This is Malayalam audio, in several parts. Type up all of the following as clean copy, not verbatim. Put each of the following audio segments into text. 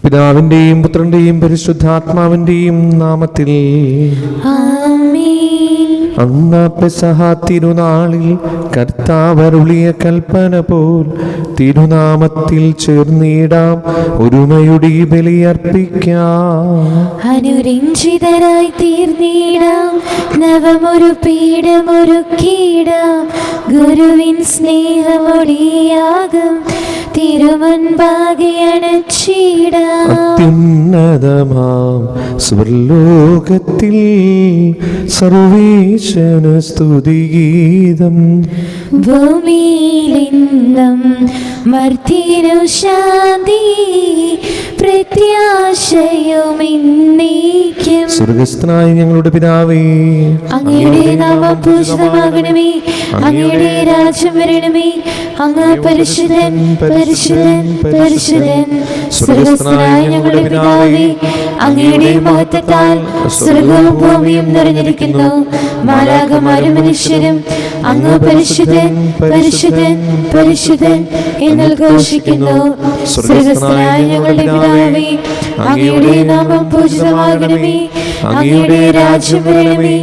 പിതാവിന്റെയും പുത്രന്റെയും പരിശുദ്ധാത്മാവിന്റെയും നാമത്തിൽ ആമേൻ. അന്ന് പെസഹ തിരുനാളിൽ കർത്താവരുളിയ കൽപ്പന പോൽ തിരുനാമത്തിൽ ചേർന്നിടാം, ഒരുമയുടെ ബലിയർപ്പിക്കാം. അനുരഞ്ജിതരായി തീർന്നിടാം, നവമൊരു പീഠമൊരുക്കിയിടാം, ഗുരുവിൻ സ്നേഹമൊടിയാകും തിരുമുൻപാകെ അണച്ചിടാം. അത്യുന്നതമാം സ്വർലോകത്തിൽ സർവേശന സ്തുതിഗീതം, ഭൂമിയിലെന്നും മർത്യനു ശാന്തി, പ്രത്യാശയുമെന്നേക്കും. സ്വർഗസ്ഥനായ ഞങ്ങളുടെ പിതാവേ, അങ്ങയുടെ നാമം പൂജിതമാകണമേ, അങ്ങയുടെ രാജ്യം വരണമേ, അങ്ങ് പരിശുദ്ധൻ പരിശുദ്ധൻ പരിശുദ്ധൻ. സ്വർഗസ്ഥനായ ഞങ്ങളുടെ പിതാവേ, അങ്ങയുടെ മഹത്വത്താൽ സ്വർഗവും ഭൂമിയും നിറഞ്ഞിരിക്കുന്നു. മാലാഖമാരും മനുഷ്യരും അങ്ങ് പരിശുദ്ധൻ പരിശുദ്ധൻ പരിശുദ്ധൻ എന്ന് ഘോഷിക്കുന്നു. സ്വർഗസ്ഥനായ ഞങ്ങളുടെ പിതാവേ, അങ്ങയുടെ നാമം പൂജിതമാകണമേ, അങ്ങയുടെ രാജ്യം വരണമേ,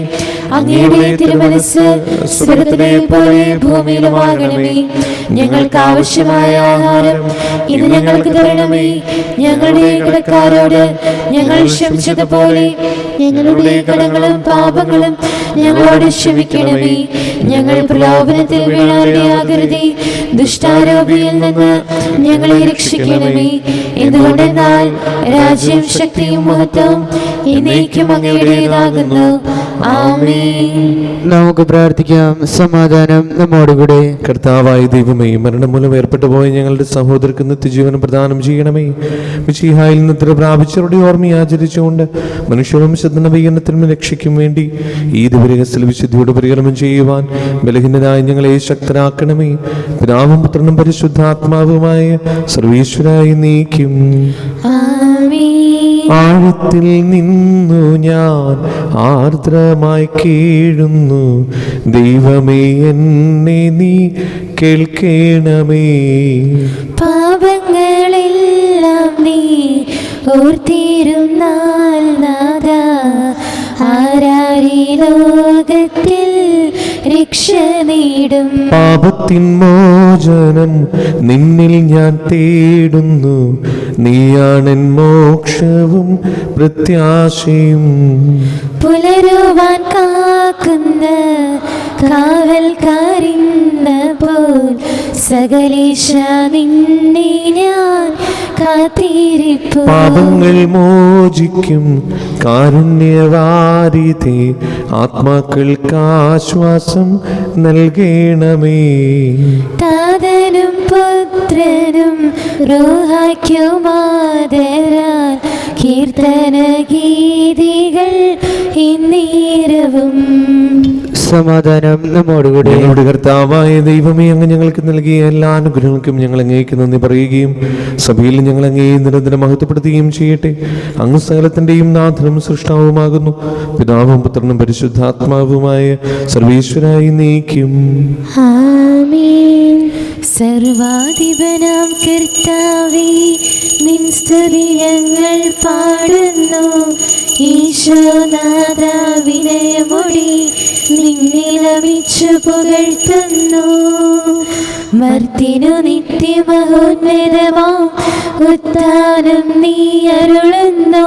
അങ്ങയുടെ തിരുമനസ്സ് സ്വർഗ്ഗത്തിലെ പോലെ ഭൂമിയിലുമാകണമേ. ഞങ്ങൾക്ക് ആവശ്യമായ ആഹാരം ഇന്ന് ഞങ്ങൾക്ക് തരണമേ. ഞങ്ങളുടെ കടക്കാരോട് ഞങ്ങൾ ക്ഷമിച്ചതുപോലെ ഞങ്ങളുടെ കടങ്ങളും പാപങ്ങളും ഞങ്ങളോട് ക്ഷമിക്കണമേ. ഞങ്ങൾ പ്രലോഭനത്തിൽ വീഴാനിടയാകരുതേ, ദുഷ്ടാരോപിയിൽ നിന്ന് ഞങ്ങളെ രക്ഷിക്കണമേ. എന്തുകൊണ്ടെന്നാൽ രാജ്യം ശക്തിയും മഹത്വവും എന്നേക്കും അങ്ങയുടേതാകുന്നു. ആമേൻ. നമുക്ക് പ്രാർത്ഥിക്കാം. സമാധാനം നമ്മോടുകൂടെ. കർത്താവായ ദൈവമേ, മരണം മൂലം ഏർപ്പെട്ടു പോയ ഞങ്ങളുടെ സഹോദരർക്ക് നിത്യജീവനം പ്രദാനം ചെയ്യണമേ. മിശിഹായിൽ നിദ്ര പ്രാപിച്ചവരുടെ ഓർമ്മ ആചരിച്ചുകൊണ്ട് മനുഷ്യവംശത്തിന്റെ നവീകരണത്തിനും രക്ഷയ്ക്കും വേണ്ടി ഈ ദിവരഹസ്യ വിശുദ്ധിയോട് പരികർമ്മം ചെയ്യുവാൻ ബലഹീനരായ ഞങ്ങളെ ശക്തരാക്കണമേ. പിതാവും പുത്രനും പരിശുദ്ധാത്മാവുമായ സർവീശ്വരായി നീക്കും. ആഴത്തിൽ നിന്നു ഞാൻ ആർദ്രമായി കീഴുന്നു, ദൈവമേ എന്നെ നീ കേൾക്കണമേ. പാപങ്ങളെല്ലാം നീ ഓർത്തിരുന്നാൽ നാഥാ, ആരാരി ലോകത്തിൽ രക്ഷ നേടും. പാപത്തിൻ മോചനം നിന്നിൽ ഞാൻ തേടുന്നു, നീയാണെൻ മോക്ഷവും പ്രത്യാശയും. പുലരുവാൻ കാക്കുന്ന കാവൽക്കാരിന്ന പോൽ സകലേശ നിന്നെ ഞാൻ കാത്തിരിപ്പു. പാപങ്ങൾ മോചിക്കും കാരുണ്യവാരിധേ, ആത്മാക്കൾക്ക് ആശ്വാസം നൽകണമേ. താതനും പുത്രനും റൂഹായ്ക്കുമാദരാൽ കീർത്തന ഗീതികൾ ഇന്നേരവും. സമാധാനം നമ്മോടുകൂടെ. ഞങ്ങളുടെ കർത്താവായ ദൈവമേ, അങ്ങ് ഞങ്ങൾക്ക് നൽകിയ എല്ലാ അനുഗ്രഹങ്ങൾക്കും ഞങ്ങൾ അങ്ങേക്ക് നന്ദി പറയുകയും സഭയിൽ ഞങ്ങൾ അങ്ങേ നിരന്തരം മഹത്വപ്പെടുത്തുകയും ചെയ്യട്ടെ. അങ്ങ് സകലത്തിന്റെയും നാഥനും സൃഷ്ടാവുമാകുന്നു. പിതാവും പുത്രനും പരിശുദ്ധാത്മാവുമായ സർവീശ്വരായി നീക്കും. ആമേൻ. സർവാധിപനാം കർത്താവേ, നിൻ സ്തുതി ഞങ്ങൾ പാടുന്നു. ഈശോനാഥ, വിനയമൊടി നിന്നെ നമിച്ചു പുകഴ്ത്തുന്നു. മർത്തിനു നിത്യമഹോന്നതമാം ഉത്ഥാനം നീ അരുളുന്നു.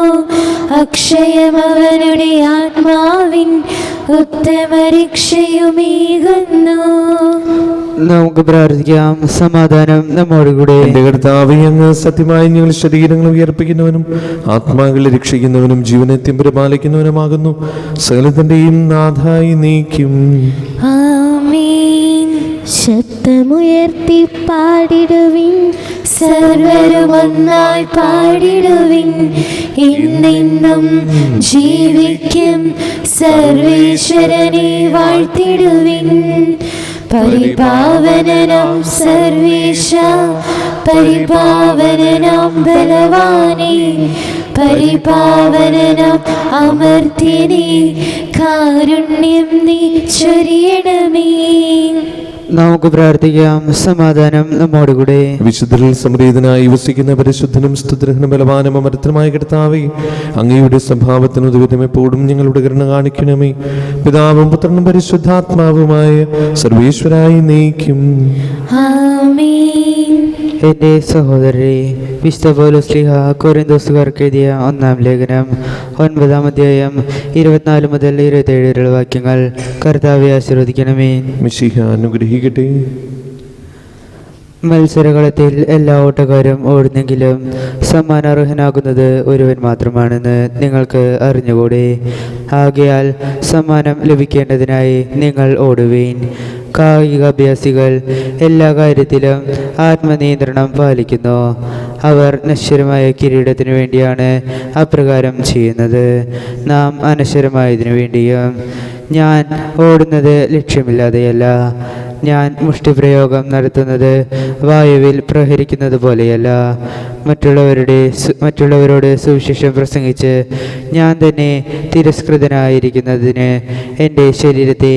അക്ഷയമവനുടെ ആത്മാവിൻ ഉത്തമരക്ഷയുമേകുന്നു. നമുക്ക് പ്രാർത്ഥിക്കാം. സമാധാനം നമ്മോടുകൂടെ. എന്റെ കർത്താവേ, അങ്ങ് സത്യമായി ഞങ്ങൾ ശരീരങ്ങൾ ഉയർപ്പിക്കുന്നവനും ആത്മാക്കളെ രക്ഷിക്കുന്നവനും ജീവനത്യം പരിപാലിക്കുന്നവനുമാകുന്നു. സകലത്തിന്റെയും നാഥായി നീക്കും. ആമേൻ. ശബ്ദമുയർത്തി പാടിടുവിൻ, സർവരും ഒന്നായി പാടിടുവിൻ. എന്നെന്നും ജീവിക്കും സർവേശ്വരനെ വാഴ്ത്തിടുവിൻ. പരിപാവനനാം സർവേശ, പരിപാവനനാം ബലവാനേ, പരിപാവനനാം അമർത്യനേ, കാരുണ്യം നീ ചൊരിയണമേ. നമുക്ക് പ്രാർത്ഥിക്കാം. സമാധാനം നമ്മോടുകൂടെ. വിശുദ്ധരിൽ സമൃദ്ധനായി വസിക്കുന്ന പരിശുദ്ധനും സ്തുതിർഹനും ബലവാനും അമരത്തിനുമായ കർത്താവേ, അങ്ങയുടെ സ്വഭാവത്തിന് ഉദവിധം എപ്പോഴും ഞങ്ങളുടെ കരുണ കാണിക്കണമേ. പിതാവും പുത്രനും പരിശുദ്ധാത്മാവുമായ സർവേശ്വരായി നയിക്കും. ആമേൻ. എൻ്റെ സഹോദരരെ, വിശുദ്ധ പൗലോസ് ശ്ലീഹ കൊരിന്തോസുകാർക്ക് എഴുതിയ 1-ാം ലേഖനം 9-ാം അധ്യായം 24 മുതൽ 27 വരെയുള്ള വാക്യങ്ങൾ കർത്താവെ ആശീർവദിക്കണമേ. മിശിഹ അനുഗ്രഹിക്കട്ടെ. മത്സരകളത്തിൽ എല്ലാ ഓട്ടക്കാരും ഓടുന്നെങ്കിലും സമ്മാനാർഹനാകുന്നത് ഒരുവൻ മാത്രമാണെന്ന് നിങ്ങൾക്ക് അറിഞ്ഞുകൂടെ. ആകയാൽ സമ്മാനം ലഭിക്കേണ്ടതിനായി നിങ്ങൾ ഓടുവീൻ. കായികാഭ്യാസികൾ എല്ലാ കാര്യത്തിലും ആത്മനിയന്ത്രണം പാലിക്കുന്നു. അവർ നശ്വരമായ കിരീടത്തിനു വേണ്ടിയാണ് അപ്രകാരം ചെയ്യുന്നത്, നാം അനശ്വരമായതിനു വേണ്ടിയും. ഞാൻ ഓടുന്നത് ലക്ഷ്യമില്ലാതെയല്ല. ഞാൻ മുഷ്ടിപ്രയോഗം നടത്തുന്നത് വായുവിൽ പ്രഹരിക്കുന്നത് പോലെയല്ല. മറ്റുള്ളവരോട് സുവിശേഷം പ്രസംഗിച്ച് ഞാൻ തന്നെ തിരസ്കൃതനായിരിക്കുന്നതിന് എൻ്റെ ശരീരത്തെ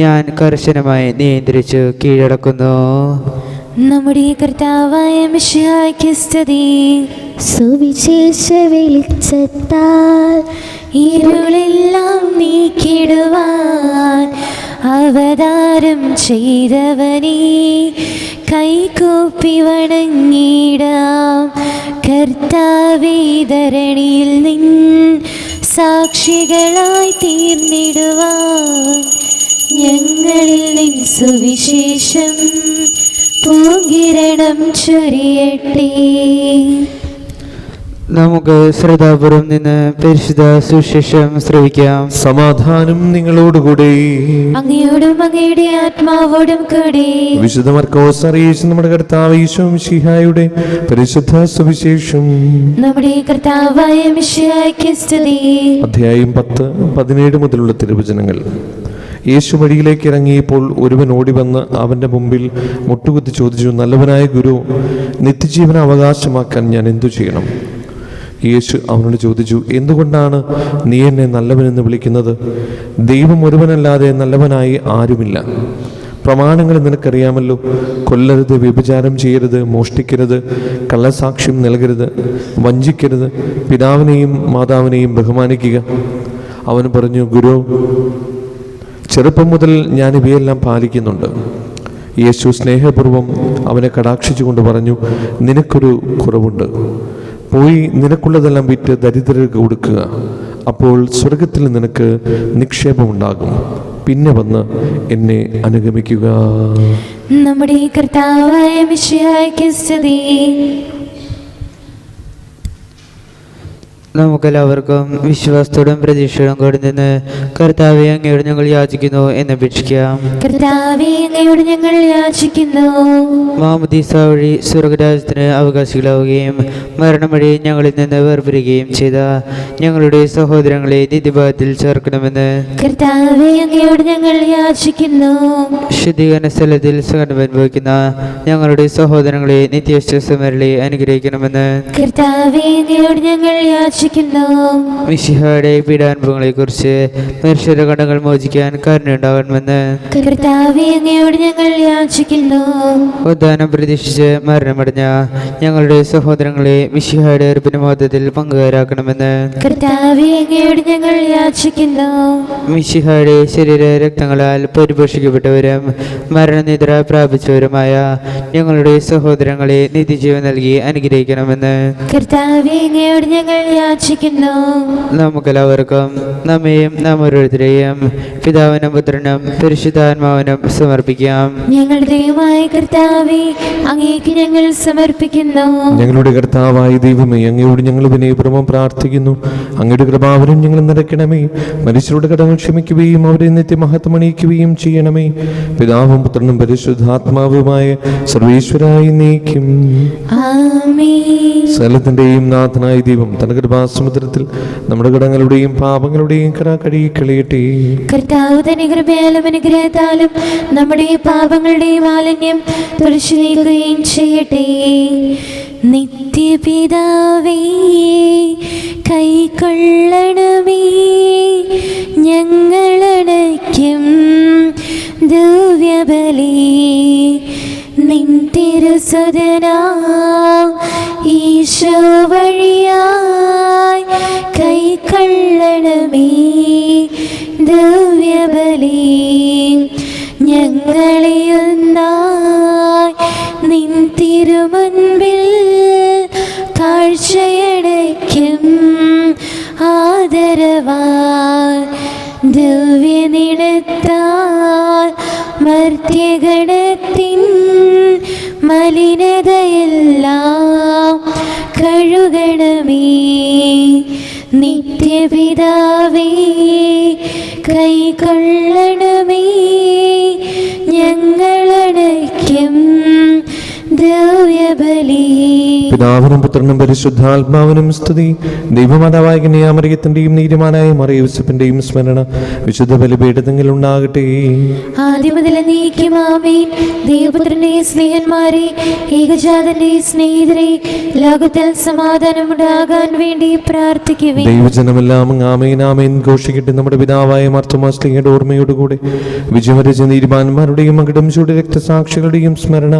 ഞാൻ കർശനമായി നിയന്ത്രിച്ചു കീഴടക്കുന്നു. നമ്മുടെ കർത്താവായ മിശിഹായ്ക്ക് സ്തുതി. സുവിശേഷ വെളിച്ചത്താൽ ഇരുളെല്ലാം നീക്കിടുവാൻ അവതാരം ചെയ്തവനെ കൈകൂപ്പി വണങ്ങിടാം. കർത്താവേ, ധരണിയിൽ നിൻ സാക്ഷികളായി തീർന്നിടുവാൻ ഞങ്ങളിൽ നിൻ സുവിശേഷം പൂങ്കിരണം ചൊരിയട്ടെ. നമുക്ക് ശ്രദ്ധാപൂർവം നിന്ന് പരിശുദ്ധ സുവിശേഷം ശ്രവിക്കാം. സമാധാനം നിങ്ങളോടുകൂടെ. അങ്ങയോടും അങ്ങയുടെ ആത്മാവോടും കൂടെ. വിശുദ്ധ മർക്കോസ് അറിയിച്ച നമ്മുടെ കർത്താവ് ഈശോ മിശിഹായുടെ പരിശുദ്ധ സുവിശേഷം. നമ്മുടെ കർത്താവായ മിശിഹായ്ക്ക് സ്തുതി. അധ്യായം 10-17 മുതലുള്ള തിരുവചനങ്ങൾ. യേശു വഴിയിലേക്ക് ഇറങ്ങിയപ്പോൾ ഒരുവൻ ഓടി വന്ന് അവൻ്റെ മുമ്പിൽ മുട്ടുകുത്തി ചോദിച്ചു, നല്ലവനായ ഗുരു, നിത്യജീവന അവകാശമാക്കാൻ ഞാൻ എന്തു ചെയ്യണം? യേശു അവനോട് ചോദിച്ചു, എന്തുകൊണ്ടാണ് നീ എന്നെ നല്ലവനെന്ന് വിളിക്കുന്നത്? ദൈവം ഒരുവനല്ലാതെ നല്ലവനായി ആരുമില്ല. പ്രമാണങ്ങൾ നിനക്കറിയാമല്ലോ. കൊല്ലരുത്, വ്യഭിചാരം ചെയ്യരുത്, മോഷ്ടിക്കരുത്, കള്ളസാക്ഷ്യം നൽകരുത്, വഞ്ചിക്കരുത്, പിതാവിനെയും മാതാവിനെയും ബഹുമാനിക്കുക. അവൻ പറഞ്ഞു, ഗുരു, ചെറുപ്പം മുതൽ ഞാൻ ഇവയെല്ലാം പാലിക്കുന്നുണ്ട്. യേശു സ്നേഹപൂർവ്വം അവനെ കടാക്ഷിച്ചുകൊണ്ട് പറഞ്ഞു, നിനക്കൊരു കുറവുണ്ട്. പോയി നിനക്കുള്ളതെല്ലാം വിറ്റ് ദരിദ്രർക്ക് കൊടുക്കുക. അപ്പോൾ സ്വർഗത്തിൽ നിനക്ക് നിക്ഷേപമുണ്ടാകും. പിന്നെ വന്ന് എന്നെ അനുഗമിക്കുക. നമ്മുടെ കർത്താവായ മിശിഹായ്ക്ക് സ്തുതി. നമുക്കെല്ലാവർക്കും വിശ്വാസത്തോടും പ്രതീക്ഷയോടും കൂടി നിന്ന് കർത്താവെ, അങ്ങയോട് ഞങ്ങൾ യാചിക്കുന്നു എന്നപേക്ഷിക്കാം. കർത്താവേ, അങ്ങയോട് ഞങ്ങൾ യാചിക്കുന്നു. മാമോദീസ വഴി സ്വർഗരാജ്യത്തിന് അവകാശികളാവുകയും മരണം വഴി ഞങ്ങളിൽ നിന്ന് വേർപിരിയുകയും ചെയ്ത ഞങ്ങളുടെ സഹോദരങ്ങളെ നിത്യഭാഗത്തിൽ ചേർക്കണമെന്ന് കർത്താവേ, അങ്ങയോട് ഞങ്ങൾ യാചിക്കുന്നു. ശുദ്ധീകരണ സ്ഥലത്തിൽ സഹനം അനുഭവിക്കുന്ന ഞങ്ങളുടെ സഹോദരങ്ങളെ നിത്യവിശ്വാസമരളി അനുഗ്രഹിക്കണമെന്ന് കർത്താവേ, അങ്ങയോട് ഞങ്ങൾ യാചിക്കുന്നു. മിശിഹായുടെ പീഡാനുഭവങ്ങളെ കുറിച്ച് മനുഷ്യരുടെ കടങ്ങൾ മോചിക്കാൻ കരുണയുണ്ടാകണമെന്ന് കർത്താവേ, അങ്ങയോട് ഞങ്ങൾ യാചിക്കുന്നു. ഉദ്ധാനം പ്രതീക്ഷിച്ച് മരണമടഞ്ഞ ഞങ്ങളുടെ സഹോദരങ്ങളെ മിശിഹായുടെ അർപ്പണ മഹത്വത്തിൽ പങ്കുകാരാക്കണമെന്ന് കർത്താവേ, അങ്ങയോട് ഞങ്ങൾ യാചിക്കുന്നു. മിശിഹായുടെ ശരീര രക്തങ്ങളാൽ പരിപോഷിക്കപ്പെട്ടവരും മരണനിദ്ര പ്രാപിച്ചവരുമായ ഞങ്ങളുടെ സഹോദരങ്ങളെ നിത്യജീവൻ നൽകി അനുഗ്രഹിക്കണമെന്ന് കർത്താവേ, അങ്ങയോട് ഞങ്ങൾ യാചിക്കുന്നു. നമുക്കെല്ലാവർക്കും നമ്മയും നാം ഓരോരുത്തരെയും പിതാവിനും പുത്രനും പരിശുദ്ധാത്മാവിനും സമർപ്പിക്കാം. ഞങ്ങളുടെ ദൈവമായ കർത്താവേ, അങ്ങേക്ക് ഞങ്ങൾ സമർപ്പിക്കുന്നു. ഞങ്ങളുടെ കർത്താവായ ദൈവമേ, അങ്ങയോട് ഞങ്ങൾ വിനയപൂർവ്വം പ്രാർത്ഥിക്കുന്നു. അങ്ങയുടെ കൃപാവരം ഞങ്ങൾ നിറയ്ക്കണമേ. മനുഷ്യരുടെ കടങ്ങൾ ക്ഷമിക്കുകയും അവരെ നിത്യമഹത്വം അണിയിക്കുകയും ചെയ്യണമേ. പിതാവും പുത്രനും പരിശുദ്ധാത്മാവുമായ സർവേശ്വരായി നീക്കും. ആമേൻ. സകലത്തിന്റെയും നാഥനായ ദൈവം തന്റെ കൃപാസമുദ്രത്തിൽ നമ്മുടെ കടങ്ങളുടെയും പാപങ്ങളുടെയും കട കഴുകിക്കളയട്ടെ. കർത്താവ് തന്റെ കൃപയാലും അനുഗ്രഹത്താലും നമ്മുടെ പാപങ്ങളുടെയും മാലിന്യം തുടച്ചു നീക്കുകയും ചെയ്യട്ടെ. നിത്യപിതാവേ, കൈക്കൊള്ളണമേ ഞങ്ങളടയ്ക്കും ദിവ്യബലി. സുതനാം ഈശോ വഴിയായി കൈക്കൊള്ളണമേ ദിവ്യബലി. ഞങ്ങളെ ഒന്നായി നിൻ തിരുമുൻപിൽ കാഴ്ചയടയ്ക്കും ആദരവാൽ ദിവ്യനിടത്താൽ മർത്യഗണത്തിൻ മലിനതയെല്ലാം കഴുകണമേ. നിത്യപിതാവേ കൈക്കൊള്ളണമേ ഞങ്ങളടയ്ക്കും ദിവ്യബലി. പിതാവിനും പുത്രനും പരിശുദ്ധാത്മാവിനും സ്തുതി. ദൈവമാതാവായ കന്യാമറിയത്തിന്റെയും നീതിമാനായ മറിയൂസഫിന്റെയും സ്മരണ വിശുദ്ധ ബലിപീഠത്തിൽ ഉണ്ടാകട്ടെ. ആദ്യം മുതൽ എന്നേക്കും ആമേൻ. ദൈവപുത്രന്റെ സ്നേഹന്മാരെ, ഏകജാതന്റെ സ്നേഹിതരെ, ലോകത്തിൽ സമാധാനമുണ്ടാകാൻ വേണ്ടി പ്രാർത്ഥിക്കുവിൻ. ദൈവജനമെല്ലാം ആമേൻ ആമേൻ ഘോഷിക്കട്ടെ. നമ്മുടെ പിതാവായ മാർത്തോമാ ശ്ലീഹയുടെ ഓർമ്മയോടുകൂടെ വിജയമരിച്ച നീതിമാന്മാരുടെയും മകുടം ചൂട് രക്തസാക്ഷികളുടെയും സ്മരണ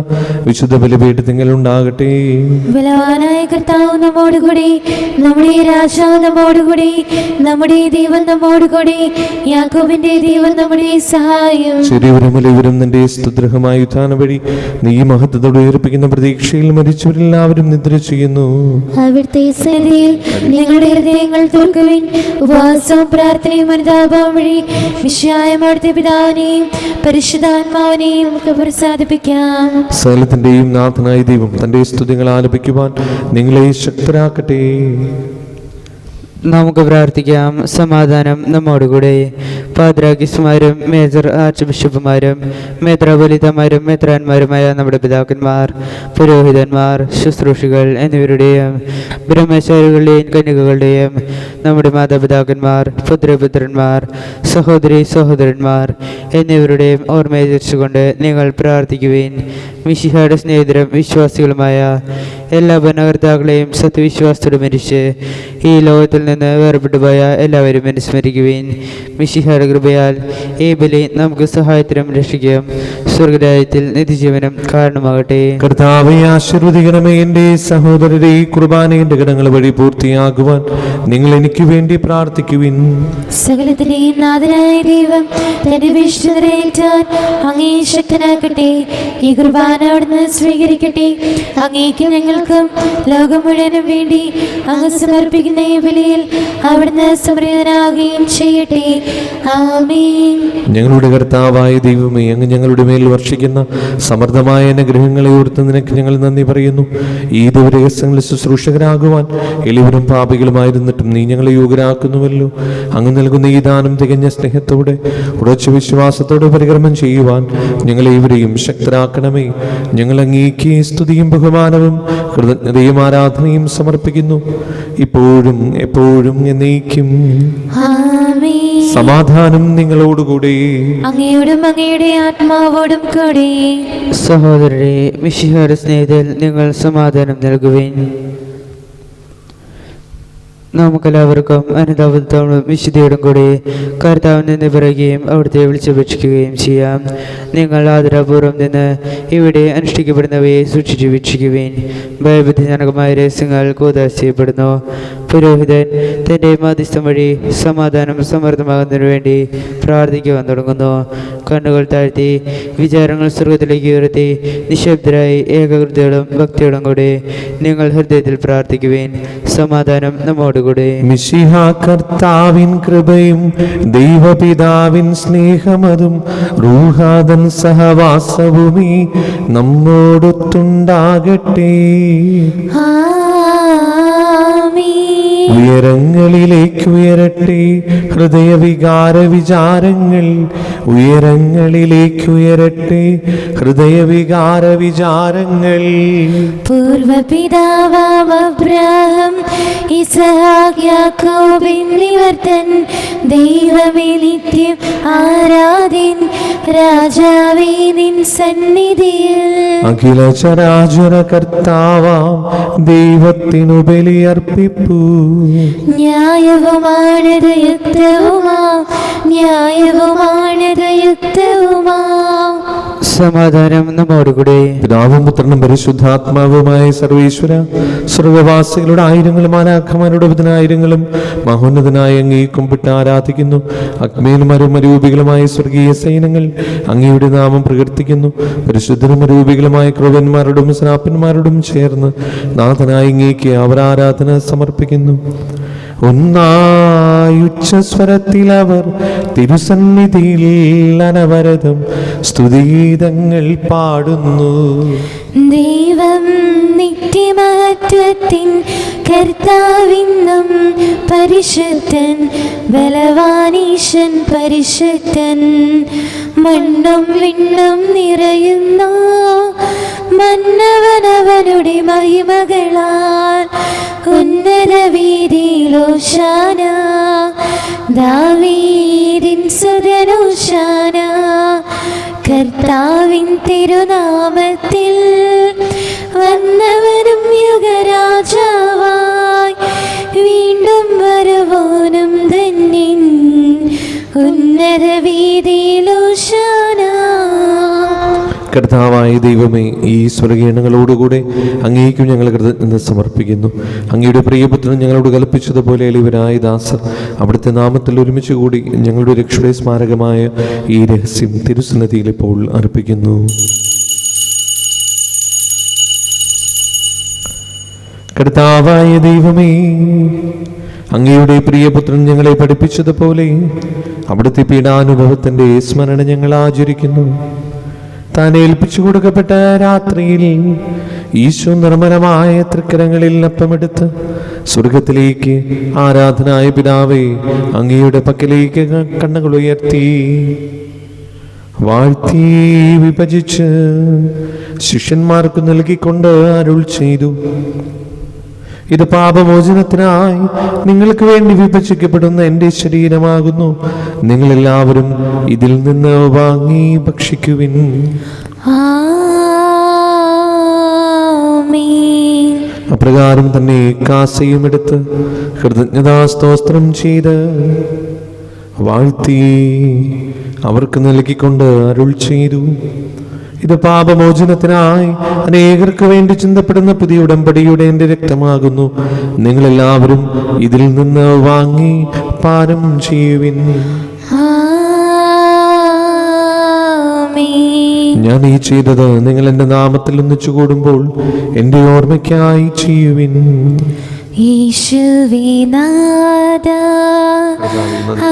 വിശുദ്ധ ബലിപീഠത്തിൽ ഉണ്ടാകട്ടെ. ബലവാനായ കർത്താവ് നമ്മോടുകൂടി, നമ്മുടെ രാജാവ് നമ്മോടുകൂടി, നമ്മുടെ ദൈവം നമ്മോടുകൂടി, യാക്കോബിന്റെ ദൈവം നമ്മുടെ സഹായം. ശരിവരും വലിയവരും നിന്റെ സ്തുത്രഹമായ ഉത്ഥാന വഴി നീ മഹത്വത്തോടെ ഉയർപ്പിക്കുന്ന പ്രതീക്ഷയിൽ മരിച്ചവരെല്ലാവരും നിദ്ര ചെയ്യുന്നു. അവിടുത്തെ സന്നിധിയിൽ നിങ്ങളുടെ ഹൃദയങ്ങൾ തുറക്കുവിൻ. ഉപവാസവും പ്രാർത്ഥനയും അനുതാപവും വഴി വിശ്വായം അവിടുത്തെ പിതാവിനെയും പരിശുദ്ധാത്മാവിനെയും നമുക്ക് പ്രസാദിപ്പിക്കാം. സകലത്തിന്റെയും നാഥനായ ദൈവം തന്റെ സ്തുതികൾ ആലപിക്കുവാൻ നിങ്ങളെ ശക്തരാക്കട്ടെ. നമുക്ക് പ്രാർത്ഥിക്കാം. സമാധാനം നമ്മോടുകൂടെ. പാദ്രാക്കിസ്മാരും മേജർ ആർച്ച് ബിഷപ്പുമാരും മെത്രാപൊലീത്തമാരും മെത്രാന്മാരുമായ നമ്മുടെ പിതാക്കന്മാർ, പുരോഹിതന്മാർ, ശുശ്രൂഷികൾ എന്നിവരുടെയും ബ്രഹ്മചാരികളുടെയും കന്യകകളുടെയും നമ്മുടെ മാതാപിതാക്കന്മാർ, പുത്രപുത്രന്മാർ, സഹോദരി സഹോദരന്മാർ എന്നിവരുടെയും ഓർമ്മയെ തിരിച്ചുകൊണ്ട് നിങ്ങൾ പ്രാർത്ഥിക്കുവിൻ. മിശിഹായുടെ സ്നേഹിതരും വിശ്വാസികളുമായ എല്ലാ ഭരണകർത്താക്കളെയും സത്യവിശ്വാസത്തോടെ മരിച്ച് ഈ ലോകത്തിൽ നിന്ന് വേർപെട്ടുപോയ എല്ലാവരും അനുസ്മരിക്കുവിൻ. മിശിഹായുടെ കൃപയാൽ ഈ ബലി നമുക്ക് സഹായത്തിനും രക്ഷിക്കും സ്വർഗരാജ്യത്തിൽ നിത്യജീവനം കാരണമാകട്ടെ. കർത്താവേ ആശീർവദിക്കണമേ. എൻ്റെ സഹോദരരെ, ഈ കുർബാനയുടെ ഘടകങ്ങൾ വഴി പൂർത്തിയാകുവാൻ നിങ്ങൾ എനിക്ക് വേണ്ടി പ്രാർത്ഥിക്കുവിൻ. സകലത്തിന്റെയും നാഥനായ ദൈവം തന്റെ വിഷ്ണുരേറ്റാൻ അങ്ങേ ശക്തനാക്കട്ടെ. ഈ കുർബാന അവിടുന്ന് സ്വീകരിക്കട്ടെ. അങ്ങേക്കും ഞങ്ങൾക്കും ലോകം മുഴുവനും വേണ്ടി അങ്ങ് സമർപ്പിക്കുന്ന ഈ ബലിയിൽ അവിടുന്ന് സമൃദ്ധനാകുകയും ചെയ്യട്ടെ. ആമേൻ. ഞങ്ങളുടെ കർത്താവായ ദൈവമേ, അങ്ങ് ഞങ്ങളുടെ മേൽ വർഷിക്കുന്ന സമൃദ്ധമായ അനുഗ്രഹങ്ങളെ ഓർത്ത് നിനക്ക് ഞങ്ങൾ നന്ദി പറയുന്നു. ഈ ദിവരഹസ്യങ്ങളിൽ ശുശ്രൂഷകരാകുവാൻ എളിവരും പാപികളുമായിരുന്നിട്ടും നീ ഞങ്ങളെ യോഗ്യരാക്കുന്നുവല്ലോ. അങ്ങ് നൽകുന്ന ഈ ദാനം തികഞ്ഞ സ്നേഹത്തോടെ ഉറച്ച വിശ്വാസത്തോടെ പരികർമ്മം ചെയ്യുവാൻ ഞങ്ങളെ ഇവരെയും ശക്തരാക്കണമേ. ഞങ്ങൾ അങ്ങേക്ക് സ്തുതിയും ബഹുമാനവും കൃതജ്ഞതയും ആരാധനയും സമർപ്പിക്കുന്നു, ഇപ്പോഴും എപ്പോഴും എന്നേക്കും. ആമേൻ. സമാധാനം നിങ്ങളോടുകൂടെ. അങ്ങയോടും അങ്ങയുടെ ആത്മാവോടും കൂടെ. സഹോദരരെ, മിശിഹായുടെ സ്നേഹത്തിൽ നിങ്ങൾ സമാധാനം നൽകുവിൻ. നമുക്കെല്ലാവർക്കും അനുതാപത്തോടും വിശുദ്ധിയോടും കൂടി കർത്താവിൽ നിന്ന് പറയുകയും അവിടുത്തെ വിളിച്ചപേക്ഷിക്കുകയും ചെയ്യാം. നിങ്ങൾ ആദരപൂർവ്വം നിന്ന് ഇവിടെ അനുഷ്ഠിക്കപ്പെടുന്നവയെ സൂക്ഷിച്ചു വീക്ഷിക്കുവിൻ. ഭയബുദ്ധിജനകമായ രഹസ്യങ്ങൾ കൂദാശയപ്പെടുന്നു. പുരോഹിതൻ തൻ്റെ മാധ്യസ്ഥം വഴി സമാധാനം സമൃദ്ധമാകുന്നതിനു വേണ്ടി പ്രാർത്ഥിക്കുവാൻ തുടങ്ങുന്നു. കണ്ണുകൾ താഴ്ത്തി വിചാരങ്ങൾ സ്വർഗത്തിലേക്ക് ഉയർത്തി നിശബ്ദരായി ഏകാഗ്രതയോടും ഭക്തിയോടും കൂടി നിങ്ങൾ ഹൃദയത്തിൽ പ്രാർത്ഥിക്കുവിൻ. സമാധാനം നമ്മോടുകൂടെ. മിശിഹ കർത്താവിൻ കൃപയും ദൈവപിതാവിൻ സ്നേഹമതും റൂഹാദൻ സഹവാസവുമീ നമ്മോടൊത്തുണ്ടാകട്ടെ. ഉയരങ്ങളിലേക്ക് ഉയരട്ടെ ഹൃദയവികാര വിചാരങ്ങൾ, ഉയരങ്ങളിലേക്ക് ഉയരട്ടെ ഹൃദയവികാര വിചാരങ്ങൾ. പൂർവപിതാവാം അബ്രാഹാം, ഇസ്ഹാക്ക്, യാക്കോബ് എന്നിവർ തൻ ദൈവമേ നിത്യം ആരാധ്യൻ, രാജാവേ നിൻ സന്നിധിയിൽ അഖില ചരാചര കർത്താവാം ദൈവത്തിനു ബലിയർപ്പിപ്പൂ. ന്യായവുമാണത് യുക്തവുമാ, ന്യായവുമാണത് യുക്തവുമാ. സമാധാനം നമ്മോടുകൂടെ. പിതാവും പുത്രനും പരിശുദ്ധാത്മാവുമായ സർവേശ്വര, സ്വർഗവാസികളുടെ ആയിരങ്ങളും മാലാഖമാരുടെ പതിനായിരങ്ങളും മഹോന്നതനായ അങ്ങേ കുമ്പിട്ട് ആരാധിക്കുന്നു. അഗ്മേലും അരൂപികളുമായ സ്വർഗീയ സൈന്യങ്ങൾ അങ്ങയുടെ നാമം പ്രകീർത്തിക്കുന്നു. പരിശുദ്ധരും അരൂപികളുമായ ക്രൂവന്മാരോടും ശ്രാപ്പന്മാരോടും ചേർന്ന് നാഥനായ അങ്ങേക്ക് അവർ ആരാധന സമർപ്പിക്കുന്നു. ഒന്നായുച്ചസ്വരത്തിൽ അവർ തിരുസന്നിധിയിൽ അനവരതം സ്തുതിഗീതങ്ങൾ പാടുന്നു. ദൈവം നിത്യമഹത്വത്തിൻ കർത്താവിന്നും പരിശുദ്ധൻ, ബലവാനീശൻ പരിശുദ്ധൻ. മണ്ണും വിണ്ണും നിറയുന്നു മന്നവനവനുടെ മഹിമകളാൽ. ഉന്നത വീതിയിലോശാന, ദാവീദിൻ സുതനോശാന. കർത്താവിൻ തിരുനാമത്തിൽ വന്നവനും യുഗരാജാവായി വീണ്ടും വരുവോനും ധന്യൻ. ഉന്നത വീതിയിലോശാന. കർത്താവായ ദൈവമേ, ഈ സ്വർഗീയങ്ങളോടുകൂടെ അങ്ങേക്കും ഞങ്ങൾ കൃതജ്ഞത സമർപ്പിക്കുന്നു. അങ്ങയുടെ പ്രിയപുത്രൻ ഞങ്ങളോട് കൽപ്പിച്ചതുപോലെ എളിവരായ ദാസർ അവിടുത്തെ നാമത്തിൽ ഒരുമിച്ച് കൂടി ഞങ്ങളുടെ രക്ഷയുടെ സ്മാരകമായ ഈ രഹസ്യം തിരുസന്നിധിയിൽ ഇപ്പോൾ അർപ്പിക്കുന്നു. കർത്താവായ ദൈവമേ, അങ്ങയുടെ പ്രിയപുത്രൻ ഞങ്ങളെ പഠിപ്പിച്ചതുപോലെ അവിടുത്തെ പീഡാനുഭവത്തിന്റെ സ്മരണ ഞങ്ങൾ ആചരിക്കുന്നു. താൻ ഏൽപ്പിച്ചു കൊടുക്കപ്പെട്ട രാത്രിയിൽ ഈശോ നിർമ്മലമായ തൃക്കരങ്ങളിൽ അപ്പമെടുത്ത് സ്വർഗത്തിലേക്ക് ആരാധനായ പിതാവേ അങ്ങയുടെ പക്കലേക്ക് കണ്ണുകൾ ഉയർത്തി വാഴ്ത്തി വിഭജിച്ച് ശിഷ്യന്മാർക്ക് നൽകിക്കൊണ്ട് അരുൾ ചെയ്തു: ഇത് പാപമോചനത്തിനായി നിങ്ങൾക്ക് വേണ്ടി വിഭജിക്കപ്പെടുന്ന എൻ്റെ ശരീരമാകുന്നു. നിങ്ങളെല്ലാവരും ഇതിൽ നിന്ന് വാങ്ങി ഭക്ഷിക്കുവിൻ. അപ്രകാരം തന്നെ കാസയും എടുത്ത് കൃതജ്ഞതാസ്തോത്രം ചെയ്ത് വാഴ്ത്തി അവർക്ക് നൽകിക്കൊണ്ട് അരുൾ ചെയ്തു: ഇത് പാപമോചനത്തിനായി അനേകർക്ക് വേണ്ടി ചിന്തപ്പെടുന്ന പുതിയ ഉടമ്പടിയുടെ എൻ്റെ രക്തമാകുന്നു. നിങ്ങളെല്ലാവരും ഇതിൽ നിന്ന് വാങ്ങി പാനം ചെയ്യുവിൻ. ഞാൻ ഈ ചെയ്തത് നിങ്ങൾ എൻ്റെ നാമത്തിൽ ഒന്നിച്ചു കൂടുമ്പോൾ എൻ്റെ ഓർമ്മയ്ക്കായി ചെയ്യുവിൻ. യേശുവേ നാഥ,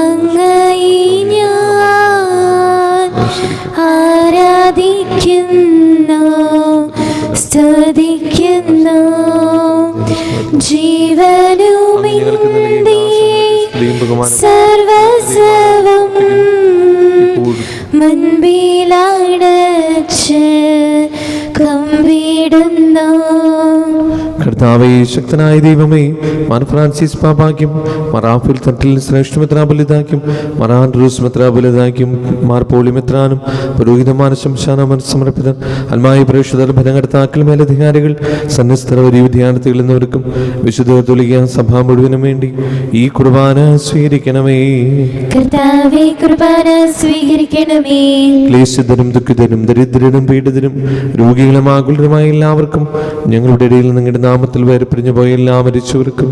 അങ്ങയെ ഞാൻ ആരാധിക്കുന്നു, സ്തുതിക്കുന്നു. ജീവനുമിന്റെ സർവസ്വം മുൻപിലടച്ച് കമ്പിടുന്നു. കർത്താവേ, ശക്തനായ ദൈവമേ, മാർ ഫ്രാൻസിസ് പാപ്പാക്കും മറാഫിൽ തട്ടിൽ ശ്രേഷ്ഠമെത്രാപൊലീത്താക്കും മറാൻഡ്രൂസ് മെത്രാപൊലീത്താക്കും മാർ പോളിമെത്രാനും പുരോഹിതന്മാർ ശംശാനമർ സമർപ്പിതർ അൽമായ പ്രേക്ഷിതർ ഭരണകർത്താക്കൾ മേലധികാരികൾ സന്യസ്തർ ഒരു വിദ്യാർത്ഥികൾ എന്നിവർക്കും വിശുദ്ധ കത്തോലിക്ക സഭ മുഴുവനും വേണ്ടി ഈ കുർബാന സ്വീകരിക്കണമേ. കർത്താവേ, കുർബാന സ്വീകരിക്കണമേ. ക്ലേശിതരും ദുഃഖിതരും ദരിദ്രരും പീഡിതരും രോഗികളും ആകുലരുമായ എല്ലാവർക്കും ഞങ്ങളുടെ ഇടയിൽ നിങ്ങളുടെ നാമത്തിൽ വേർപിരിഞ്ഞു പോയ എല്ലാ മരിച്ചവർക്കും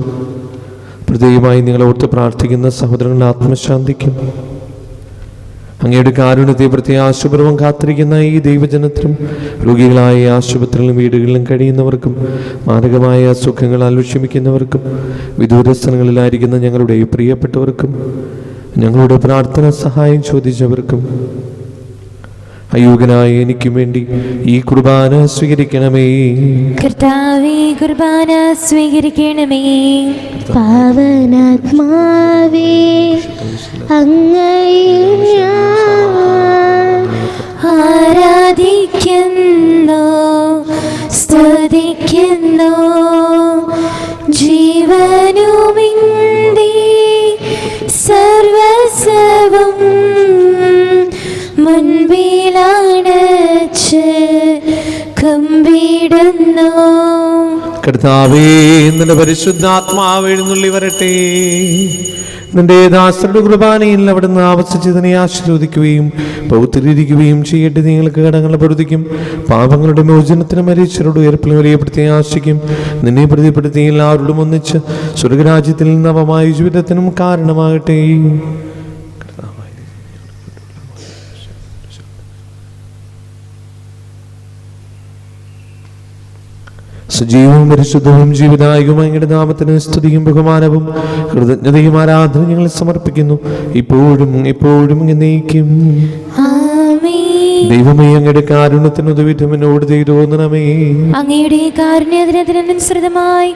പ്രത്യേകമായി നിങ്ങളെ ഓർത്ത് പ്രാർത്ഥിക്കുന്ന സഹോദരങ്ങളുടെ ആത്മശാന്തിക്കും അങ്ങയുടെ കാരുണ്യത്തെ പ്രത്യാശപൂർവ്വം കാത്തിരിക്കുന്ന ഈ ദൈവജനത്തിനും രോഗികളായ ആശുപത്രികളിലും വീടുകളിലും കഴിയുന്നവർക്കും മാരകമായ അസുഖങ്ങളാൽ വിഷമിക്കുന്നവർക്കും വിദൂര സ്ഥലങ്ങളിലായിരിക്കുന്ന ഞങ്ങളുടെ പ്രിയപ്പെട്ടവർക്കും ഞങ്ങളുടെ പ്രാർത്ഥന സഹായം ചോദിച്ചവർക്കും അയോഗ്യനായ എനിക്കും വേണ്ടി ഈ കുർബാന സ്വീകരിക്കണമേ. കർത്താവേ, കുർബാന സ്വീകരിക്കണമേ. പാവനാത്മാവേ, അങ്ങയെ ഞാൻ ആരാധിക്കുന്നു, സ്തുതിക്കുന്നു. ജീവനുമിന്റെ സർവസ്വം മുൻപിലടച്ച് കമ്പിടുന്നു. കർത്താവേ, നിന്റെ പരിശുദ്ധാത്മാവ് എഴുന്നള്ളി വരട്ടെ. നിന്റെ ദാസരുടെ കുർബാനയിൽ അവിടുന്ന് ആവസിച്ചതിനെ ആശീർവദിക്കുകയും പൗത്രീകരിക്കുകയും ചെയ്യട്ടെ. നിങ്ങൾക്ക് കടങ്ങളുടെ പൊറുതിക്കും പാപങ്ങളുടെ മോചനത്തിന് മരിച്ചവരുടെ ഉയർപ്പിലും വലിയപ്പെടുത്തി ആശിക്കും. നിന്നെ പ്രതിപ്പെടുത്തി എല്ലാവരോടും ഒന്നിച്ച് സ്വർഗരാജ്യത്തിൽ നവമായ ജീവിതത്തിനും കാരണമാകട്ടെ. സജീവവും പരിശുദ്ധവും ജീവിതായുഗവും അങ്ങയുടെ നാമത്തിന് സ്തുതിയും ബഹുമാനവും കൃതജ്ഞതയും ആരാധന ഞങ്ങൾ സമർപ്പിക്കുന്നു, ഇപ്പോഴും എപ്പോഴും എന്നേക്കും. ദൈവമേ, അങ്ങയുടെ കാരുണ്യത്തിന് ഉദവിധം എന്നോട് തോന്നണമേ. അങ്ങയുടെ കാരുണ്യത്തിനനുസൃതമായി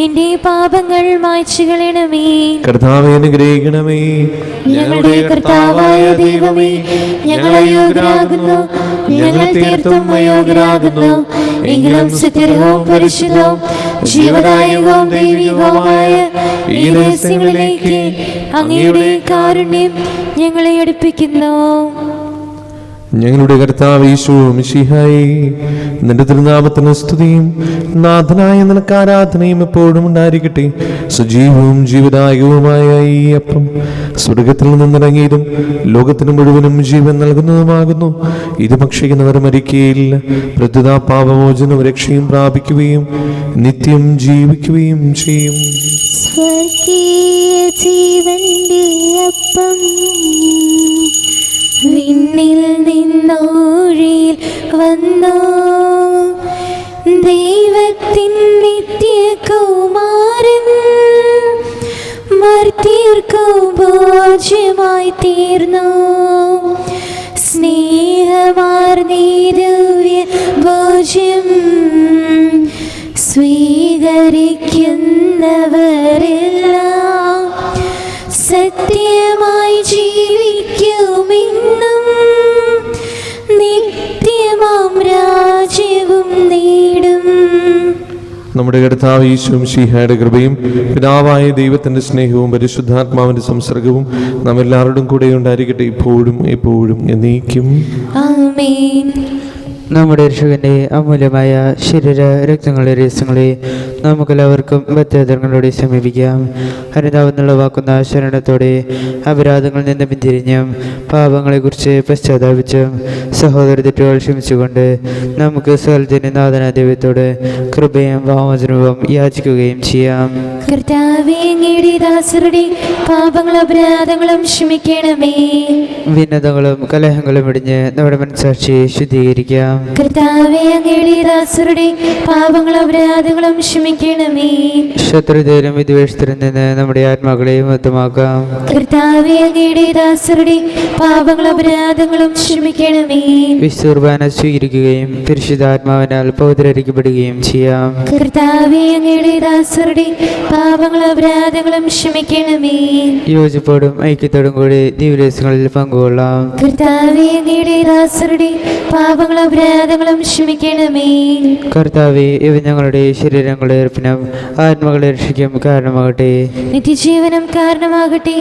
എന്റെ പാപങ്ങൾ മായ്ച്ചു കളയണമേ. കർത്താവേ, അനുഗ്രഹിക്കണമേ. ഞങ്ങളുടെ കർത്താവായ ദൈവമേ, ഞങ്ങൾ അയോഗ്യരാകുന്നു, ഞങ്ങൾ തീർത്തും അയോഗ്യരാകുന്നു. എങ്കിലും സത്യവും പരിശുദ്ധവും ജീവദായകവും ദൈവികവുമായ ഈ രഹസ്യങ്ങളിലേക്ക് അങ്ങയുടെ കാരുണ്യം ഞങ്ങളെ അടുപ്പിക്കുന്നു. ഞങ്ങളുടെ കർത്താവ് യേശു മിശിഹായേ, നിന്റെ തിരുനാമത്തിന് സ്തുതിയും നാഥനായ നിനക്ക് ആരാധനയും എപ്പോഴും ഉണ്ടായിരിക്കട്ടെ. സജീവവും ജീവദായകവുമായ ഈ അപ്പം സ്വർഗത്തിൽ നിന്നിറങ്ങിയതും ലോകത്തിന് മുഴുവനും ജീവൻ നൽകുന്നതുമാകുന്നു. ഇത് ഭക്ഷിക്കുന്നവർ മരിക്കുകയില്ല, പ്രത്യുത പാപമോചനവും രക്ഷയും പ്രാപിക്കുകയും നിത്യം ജീവിക്കുകയും ചെയ്യും. സ്വർഗീയ ജീവന്റെ അപ്പം വിണ്ണിൽ നിന്നോഴിൽ വന്നു, ദൈവത്തിൻ നിത്യകുമാരൻ മർത്യർക്കു ഭോജ്യമായി തീർന്നു. സ്നേഹമാർന്നീ ദിവ്യ ഭോജ്യം സ്വീകരിക്കുന്നവരെല്ലാം സത്യമായി ജീവിക്കുമെന്നും നിത്യമാം രാജ്യവും നേടും. നമ്മുടെ കർത്താവ് യേശു മിശിഹായുടെ കൃപയും പിതാവായ ദൈവത്തിന്റെ സ്നേഹവും പരിശുദ്ധാത്മാവിന്റെ സംസർഗവും നാം എല്ലാവരുടെയും കൂടെ ഉണ്ടായിരിക്കട്ടെ, ഇപ്പോഴും എപ്പോഴും എന്നേക്കും. ആമേൻ. നമ്മുടെ രക്ഷകന്റെ അമൂല്യമായ ശരീര രക്തങ്ങളുടെ രഹസ്യങ്ങളെ നമുക്കെല്ലാവർക്കും വ്യത്യതങ്ങളോടെ സമീപിക്കാം. ഹരിതാവെന്നുള്ള വാക്കുന്ന ശരണത്തോടെ അപരാധങ്ങളിൽ നിന്ന് പിന്തിരിഞ്ഞും പാപങ്ങളെക്കുറിച്ച് പശ്ചാത്താപിച്ചും സഹോദര തെറ്റുകൾ ക്ഷമിച്ചുകൊണ്ട് നമുക്ക് സകലത്തിന്റെ നാഥനായ ദൈവത്തോട് കൃപയും വാമോചനവും യാചിക്കുകയും ചെയ്യാം. കർത്താവേ, അങ്ങയുടെ ദാസരുടെ പാപങ്ങളും അപരാധങ്ങളും ക്ഷമിക്കണമേ. ഭിന്നതകളും കലഹങ്ങളും ഇടിഞ്ഞ് നമ്മുടെ മനസ്സാക്ഷിയെ ശുദ്ധീകരിക്കാം. കർത്താവേ, അങ്ങയുടെ ദാസരുടെ പാപങ്ങളും അപരാധങ്ങളും ക്ഷമിക്കണമേ. ശത്രുതയിലും വിദ്വേഷത്തിലും നിന്ന് നമ്മുടെ ആത്മാക്കളെ മുക്തമാക്കാം. കർത്താവേ, അങ്ങയുടെ ദാസരുടെ പാപങ്ങളും അപരാധങ്ങളും ക്ഷമിക്കണമേ. വിശുദ്ധ സ്വീകരിക്കുകയും പരിശുദ്ധാത്മാവിനാൽ പൗത്രീകരിക്കപ്പെടുകയും ചെയ്യാം. കർത്താവേ, അങ്ങയുടെ ദാസരുടെ പാപങ്ങളും അപരാധങ്ങളും ക്ഷമിക്കണമേ. യോജിപ്പോടും ഐക്യത്തോടും കൂടി ദിവ്യരഹസ്യങ്ങളിൽ പങ്കുകൊള്ളാം. കർത്താവേ, അങ്ങയുടെ ദാസരുടെ പാപങ്ങളും അപരാധങ്ങളും ക്ഷമിക്കണമേ. കർത്താവേ, ഇവ ഞങ്ങളുടെ ശരീരങ്ങളുടെ ഏർപ്പിനും ആത്മകളെ രക്ഷിക്കും കാരണമാകട്ടെ, നിത്യജീവനം കാരണമാകട്ടെ,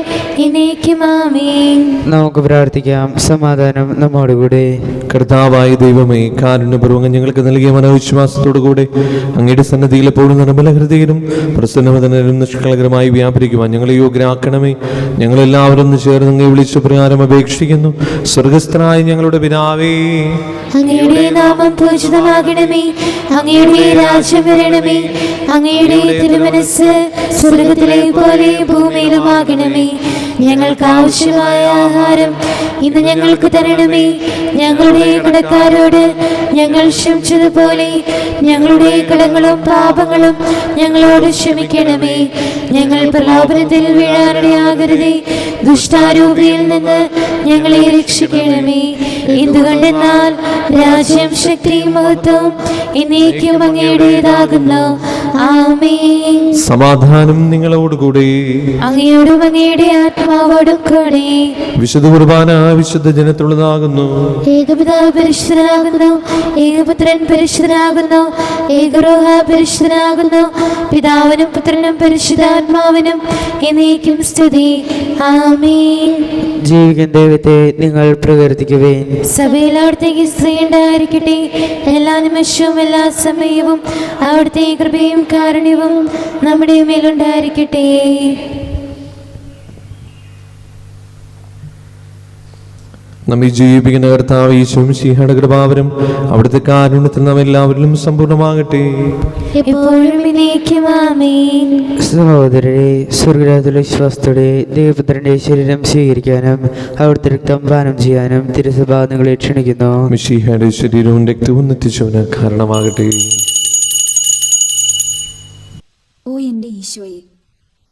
എന്നേക്കും ആമേൻ. നമുക്ക് പ്രാർത്ഥിക്കാം. സമാധാനം നമ്മോടുകൂടെ. കർത്താവായ ദൈവമേ, കാരുണ്യപൂർവ്വം ഞങ്ങൾക്ക് നൽകിയ മനോവിശ്വാസത്തോടുകൂടെ അങ്ങയുടെ സന്നദ്ധിയിൽ എപ്പോഴും നിർമ്മല ഹൃദയരും പ്രസന്നവദനരും നിഷ്കളങ്കരമായി വ്യാപരിക്കുവാൻ ഞങ്ങളെ യോഗ്യരാക്കണമേ. ഞങ്ങളെല്ലാവരും ചേർന്ന് അങ്ങേ വിളിച്ചു പ്രകാരം അപേക്ഷിക്കുന്നു. സ്വർഗസ്ഥനായ ഞങ്ങളുടെ പിതാവേ, അങ്ങയുടെ നാമം പൂജിതമാകണമേ. അങ്ങയുടെ രാജ്യം വരണമേ. അങ്ങയുടെ തിരുമനസ്സ് സ്വർഗത്തിലെ പോലെ ഭൂമിയിലുമാകണമേ. ഞങ്ങൾക്ക് ആവശ്യമായ ആഹാരം ഇന്ന് ഞങ്ങൾക്ക് തരണമേ. ഞങ്ങളുടെ കടക്കാരോട് ഞങ്ങൾ ക്ഷമിച്ചതുപോലെ ഞങ്ങളുടെ കടങ്ങളും പാപങ്ങളും ഞങ്ങളോട് ക്ഷമിക്കണമേ. ഞങ്ങൾ പ്രലോഭനത്തിൽ വീഴാനിടയാകരുതേ, ദുഷ്ടാരൂപിയിൽ നിന്ന് ഞങ്ങളെ രക്ഷിക്കണമേ. എന്തുകൊണ്ടെന്നാൽ രാജ്യം, ശക്തിയും മഹത്വവും എന്നേക്കും അങ്ങയുടേതാകുന്നു. ആമേൻ. സമാധാനം നിങ്ങളോടുകൂടെ. അങ്ങയോടും അങ്ങയുടെ ആത്മാവോടും കൂടെ. വിശുദ്ധ കുർബാന വിശുദ്ധ ജനത്തുള്ളതാകുന്നു. ഏകപിതാവ് പരിശുദ്ധനാകുന്നു, ഏകപുത്രൻ പരിശുദ്ധനാകുന്നു, ഏകരൂഹ പരിശുദ്ധനാകുന്നു. പിതാവിനും പുത്രനും പരിശുദ്ധാത്മാവിനും എന്നേക്കും സ്തുതി. ആമേൻ. ജീവിക്കുന്ന ദൈവത്തെ നിങ്ങൾ പ്രകീർത്തിക്കുവേൻ. സഭയിൽ അവിടുത്തേക്ക് സ്ത്രീ ഉണ്ടായിരിക്കട്ടെ. എല്ലാ നിമിഷവും എല്ലാ സമയവും അവിടുത്തെ കൃപയും കാരുണ്യവും നമ്മുടെ മേലുണ്ടായിരിക്കട്ടെ. നമ്മെ ജീവിപ്പിക്കുന്ന കർത്താവ് ഈശോയും മിശിഹായുടെ കൃപാവരം അവിടുത്തെ കാരുണ്യത്തിൽ നാം എല്ലാവരിലും സമ്പൂർണ്ണമാകട്ടെ. എപ്പോഴും എന്നേക്കും ആമേൻ. സഹോദരരെ, സ്വർഗരാജ്യത്തിലെ വിശ്വാസത്തോടെ ദൈവപുത്രന്റെ ശരീരം സ്വീകരിക്കാനും അവിടുത്തെ രക്തം പാനം ചെയ്യാനും തിരുസഭ നിങ്ങളെ ക്ഷണിക്കുന്നു. മിശിഹായുടെ ശരീരവും രക്തവും നിത്യജീവന് കാരണമാകട്ടെ. ഓ എൻ്റെ ഈശോയെ,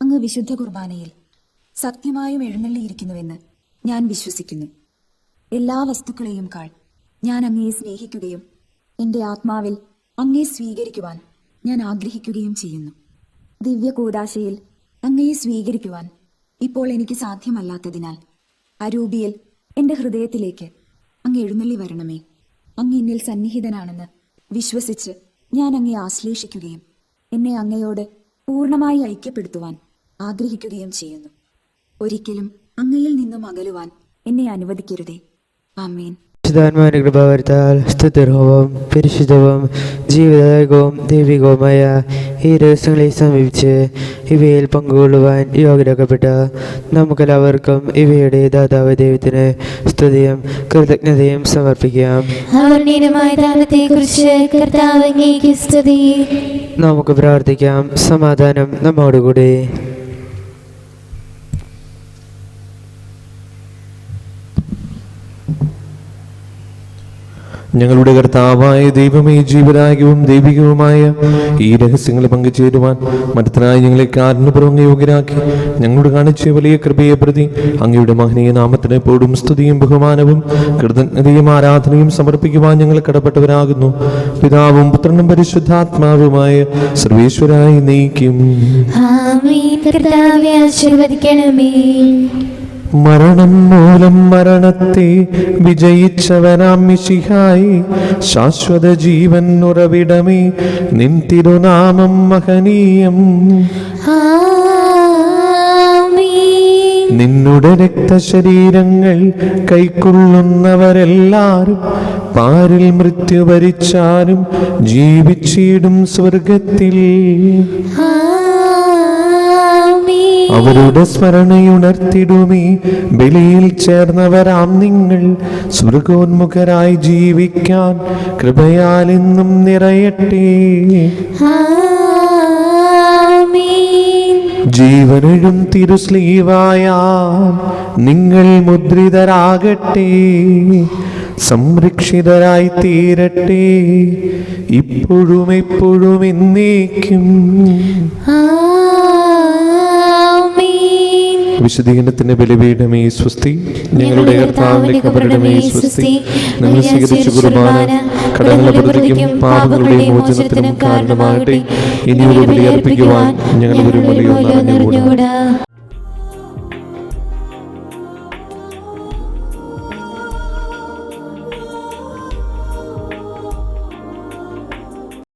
അങ്ങ് വിശുദ്ധ കുർബാനയിൽ സത്യമായും എഴുന്നള്ളിയിരിക്കുന്നുവെന്ന് ഞാൻ വിശ്വസിക്കുന്നു. എല്ലാ വസ്തുക്കളെയും കാൾ ഞാൻ അങ്ങയെ സ്നേഹിക്കുകയും എൻ്റെ ആത്മാവിൽ അങ്ങയെ സ്വീകരിക്കുവാൻ ഞാൻ ആഗ്രഹിക്കുകയും ചെയ്യുന്നു. ദിവ്യ കൂദാശയിൽ അങ്ങയെ സ്വീകരിക്കുവാൻ ഇപ്പോൾ എനിക്ക് സാധ്യമല്ലാത്തതിനാൽ അരൂപിയിൽ എൻ്റെ ഹൃദയത്തിലേക്ക് അങ്ങ് എഴുന്നള്ളി വരണമേ. അങ്ങ് എന്നിൽ സന്നിഹിതനാണെന്ന് വിശ്വസിച്ച് ഞാൻ അങ്ങയെ ആശ്ലേഷിക്കുകയും എന്നെ അങ്ങയോട് പൂർണ്ണമായി ഐക്യപ്പെടുത്തുവാൻ ആഗ്രഹിക്കുകയും ചെയ്യുന്നു. ഒരിക്കലും അങ്ങയിൽ നിന്നും അകലുവാൻ എന്നെ അനുവദിക്കരുതേ. ആമേൻ. വിശുദ്ധാത്മാവിന്റെ കൃപാവരത്താൽ സ്തുത്യർഹവും പരിശുദ്ധവും ജീവിതദായകവും ദൈവികവുമായ ഈ രഹസ്യങ്ങളെ സമീപിച്ച് ഇവയിൽ പങ്കുകൊള്ളുവാൻ യോഗ്യരാക്കപ്പെട്ട നമുക്കെല്ലാവർക്കും ഇവയുടെ ദാതാവ് ദൈവത്തിന് സ്തുതിയും കൃതജ്ഞതയും സമർപ്പിക്കാം. അവർണ്ണീയമായ ദാനത്തെക്കുറിച്ച് കർത്താവ് അങ്ങേക്ക് സ്തുതി. നമുക്ക് പ്രാർത്ഥിക്കാം. സമാധാനം നമ്മോടുകൂടി. ഞങ്ങളുടെ കർത്താവായ ദൈവമേ, ജീവദായകവും ദൈവികവുമായ ഈ രഹസ്യങ്ങളെ പങ്കുചേരുവാൻ മറ്റത്തിനായി ഞങ്ങളെ കാരുണ്യപൂർവ്വം യോഗ്യരാക്കി ഞങ്ങളോട് കാണിച്ച വലിയ കൃപയെ പ്രതി അങ്ങയുടെ മഹനീയ നാമത്തിന് എപ്പോഴും സ്തുതിയും ബഹുമാനവും കൃതജ്ഞതയും ആരാധനയും സമർപ്പിക്കുവാൻ ഞങ്ങൾ കടപ്പെട്ടവരാകുന്നു. പിതാവും പുത്രനും പരിശുദ്ധാത്മാവുമായ സർവേശ്വരായി നയിക്കും. ആമേൻ. കർത്താവേ, ആശീർവദിക്കണമേ. മരണം മൂലം മരണത്തെ വിജയിച്ചവനാം മിശിഹായി, ശാശ്വത ജീവൻ ഉറവിടമേ, നിൻ തിരുനാമം മഹനീയം. ആമേൻ. നിന്നുടെ രക്തശരീരങ്ങൾ കൈക്കൊള്ളുന്നവരെല്ലാരും പാരിൽ മൃത്യു വരിച്ചാലും ജീവിച്ചിടും സ്വർഗത്തിൽ. അവരുടെ സ്മരണയുണർത്തിടുമേ. ബലിയിൽ ചേർന്നവരാം നിങ്ങൾ സ്വർഗോന്മുഖരായി ജീവിക്കാൻ കൃപയാൽ എന്നും നിറയട്ടെ. ജീവനെഴും തിരുസ്ലീവായാൽ നിങ്ങൾ മുദ്രിതരാകട്ടെ, സംരക്ഷിതരായി തീരട്ടെ, ഇപ്പോഴും എപ്പോഴും എന്നേക്കും. വിശുദ്ധീകരണത്തിന്റെ ബലിപീഠമേ സ്വസ്തി. ഞങ്ങളുടെ കർത്താവിന്റെ കബറിടമേ സ്വസ്തി. ഞങ്ങൾ സ്വീകരിച്ച കുർബാന കടങ്ങളുടെ പ്രതിക്കും പാപങ്ങളുടെ മോചനത്തിനും കാരണമാകട്ടെ. ഇനിയൊരു ബലിയർപ്പിക്കുവാൻ ഞങ്ങൾ ഒരു ബലിയും അറിഞ്ഞുകൂടാ.